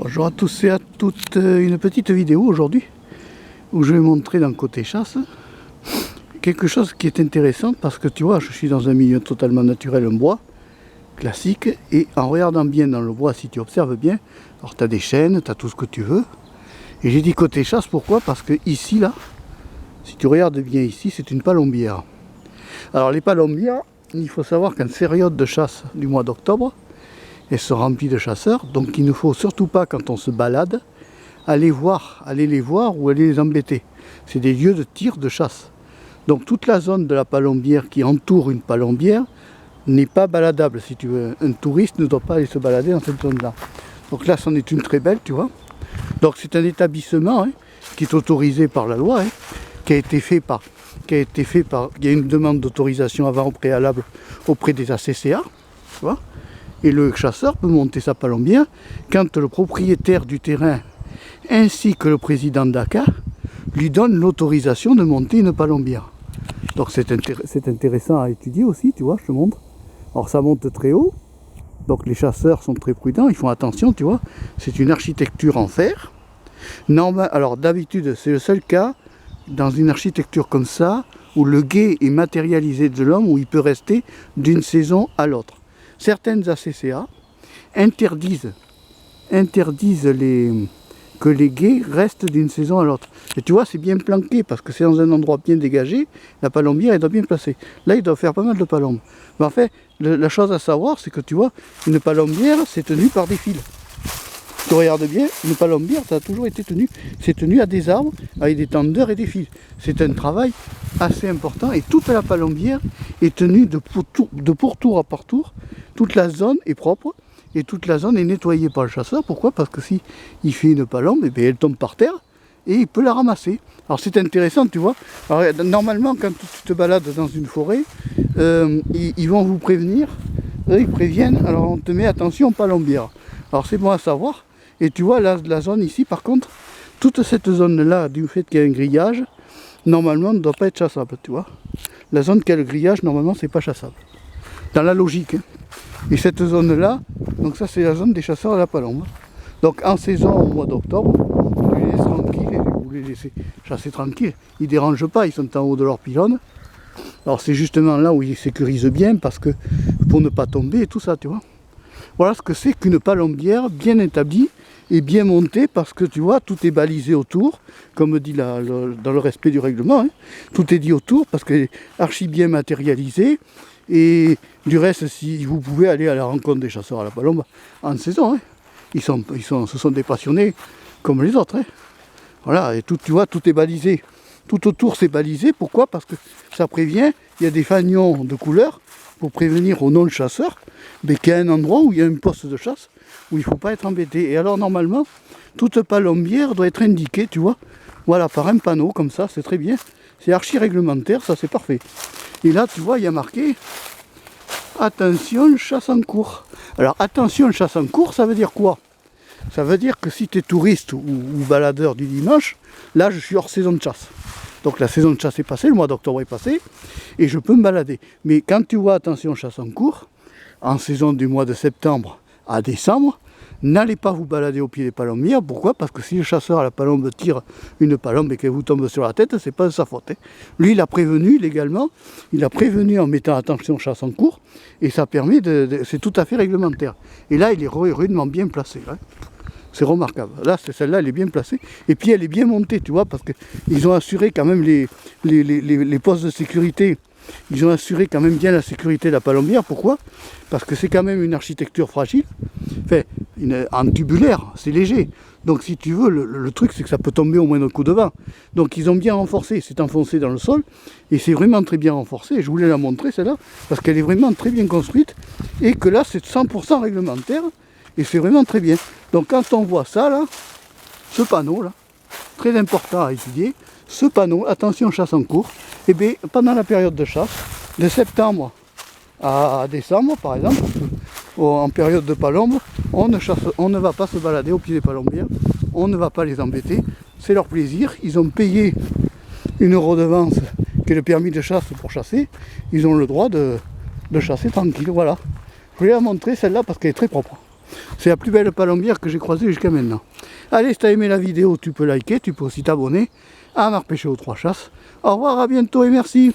Bonjour à tous et à toutes, une petite vidéo aujourd'hui où je vais montrer dans le côté chasse quelque chose qui est intéressant parce que tu vois, je suis dans un milieu totalement naturel, un bois classique, et en regardant bien dans le bois, si tu observes bien, alors tu as des chênes, tu as tout ce que tu veux, et j'ai dit côté chasse, pourquoi? Parce que ici là, si tu regardes bien ici, c'est une palombière. Alors les palombières, il faut savoir qu'en période de chasse du mois d'octobre, elles sont remplies de chasseurs, donc il ne faut surtout pas, quand on se balade, aller les voir ou aller les embêter. C'est des lieux de tir, de chasse. Donc toute la zone de la palombière qui entoure une palombière n'est pas baladable, si tu veux. Un touriste ne doit pas aller se balader dans cette zone-là. Donc là, c'en est une très belle, tu vois. Donc c'est un établissement qui est autorisé par la loi, qui a été fait par... Il y a une demande d'autorisation avant au préalable auprès des ACCA, tu vois. Et le chasseur peut monter sa palombière quand le propriétaire du terrain ainsi que le président d'ACA lui donne l'autorisation de monter une palombière. Donc c'est intéressant à étudier aussi, tu vois, je te montre. Alors ça monte très haut, donc les chasseurs sont très prudents, ils font attention, tu vois. C'est une architecture en fer. Alors d'habitude, c'est le seul cas dans une architecture comme ça, où le guet est matérialisé de l'homme, où il peut rester d'une saison à l'autre. Certaines ACCA interdisent que les guets restent d'une saison à l'autre. Et tu vois, c'est bien planqué, parce que c'est dans un endroit bien dégagé, la palombière, elle doit bien placer. Là, il doit faire pas mal de palombes. Mais en fait, la chose à savoir, c'est que tu vois, une palombière, c'est tenu par des fils. Tu regardes bien, une palombière, ça a toujours été tenu. C'est tenu à des arbres, avec des tendeurs et des fils. C'est un travail assez important, et toute la palombière est tenue de pourtour à partour. Toute la zone est propre, et toute la zone est nettoyée par le chasseur. Pourquoi? Parce que si il fait une palombe, elle tombe par terre, et il peut la ramasser. Alors c'est intéressant, tu vois. Alors, normalement, quand tu te balades dans une forêt, ils vont vous prévenir, ils préviennent, alors on te met attention palombière. Alors c'est bon à savoir. Et tu vois, la zone ici, par contre, toute cette zone-là, du fait qu'il y a un grillage, normalement, ne doit pas être chassable, tu vois. La zone qui a le grillage, normalement, c'est pas chassable. Dans la logique. Et cette zone-là, donc ça, c'est la zone des chasseurs à la palombe. Donc en saison, au mois d'octobre, vous les laissez tranquilles, vous les laissez chasser tranquilles. Ils ne dérangent pas, ils sont en haut de leur pylône. Alors c'est justement là où ils sécurisent bien, parce que pour ne pas tomber et tout ça, tu vois. Voilà ce que c'est qu'une palombière bien établie et bien montée, parce que tu vois, tout est balisé autour, comme dit dans le respect du règlement. Tout est dit autour, parce qu'elle est archi bien matérialisée. Et du reste, si vous pouvez aller à la rencontre des chasseurs à la palombe en saison, ce sont des passionnés comme les autres. Voilà, et tout, tu vois, tout est balisé. Tout autour c'est balisé. Pourquoi? Parce que ça prévient, il y a des fanions de couleur pour prévenir aux non-chasseurs qu'il y a un endroit où il y a un poste de chasse où il ne faut pas être embêté. Et alors normalement, toute palombière doit être indiquée, tu vois, voilà, par un panneau comme ça, c'est très bien. C'est archi réglementaire, ça c'est parfait. Et là, tu vois, il y a marqué « Attention, chasse en cours ». Alors, attention, chasse en cours, ça veut dire quoi? Ça veut dire que si tu es touriste ou baladeur du dimanche, là, je suis hors saison de chasse. Donc la saison de chasse est passée, le mois d'octobre est passé, et je peux me balader. Mais quand tu vois attention chasse en cours, en saison du mois de septembre à décembre, n'allez pas vous balader au pied des palombières. Pourquoi? Parce que si le chasseur à la palombe tire une palombe et qu'elle vous tombe sur la tête, c'est pas de sa faute. Lui, il a prévenu légalement, il a prévenu en mettant attention chasse en cours, et ça permet c'est tout à fait réglementaire. Et là, il est rudement bien placé. C'est remarquable. Là, celle-là, elle est bien placée. Et puis, elle est bien montée, tu vois, parce qu'ils ont assuré quand même les postes de sécurité. Ils ont assuré quand même bien la sécurité de la palombière. Pourquoi? Parce que c'est quand même une architecture fragile. Enfin, en tubulaire, c'est léger. Donc, si tu veux, le truc, c'est que ça peut tomber au moindre coup de vent. Donc, ils ont bien renforcé. C'est enfoncé dans le sol. Et c'est vraiment très bien renforcé. Et je voulais la montrer, celle-là, parce qu'elle est vraiment très bien construite. Et que là, c'est 100% réglementaire. Et c'est vraiment très bien. Donc quand on voit ça là, ce panneau là, très important à étudier, ce panneau, attention chasse en cours, et bien pendant la période de chasse, de septembre à décembre par exemple, en période de palombe, on ne va pas se balader au pied des palombières, on ne va pas les embêter, c'est leur plaisir, ils ont payé une redevance qui est le permis de chasse pour chasser, ils ont le droit de chasser tranquille, voilà. Je voulais la montrer celle-là parce qu'elle est très propre. C'est la plus belle palombière que j'ai croisée jusqu'à maintenant. Allez, si tu as aimé la vidéo, tu peux liker, tu peux aussi t'abonner à Marc Pêcher aux 3 chasses. Au revoir, à bientôt et merci.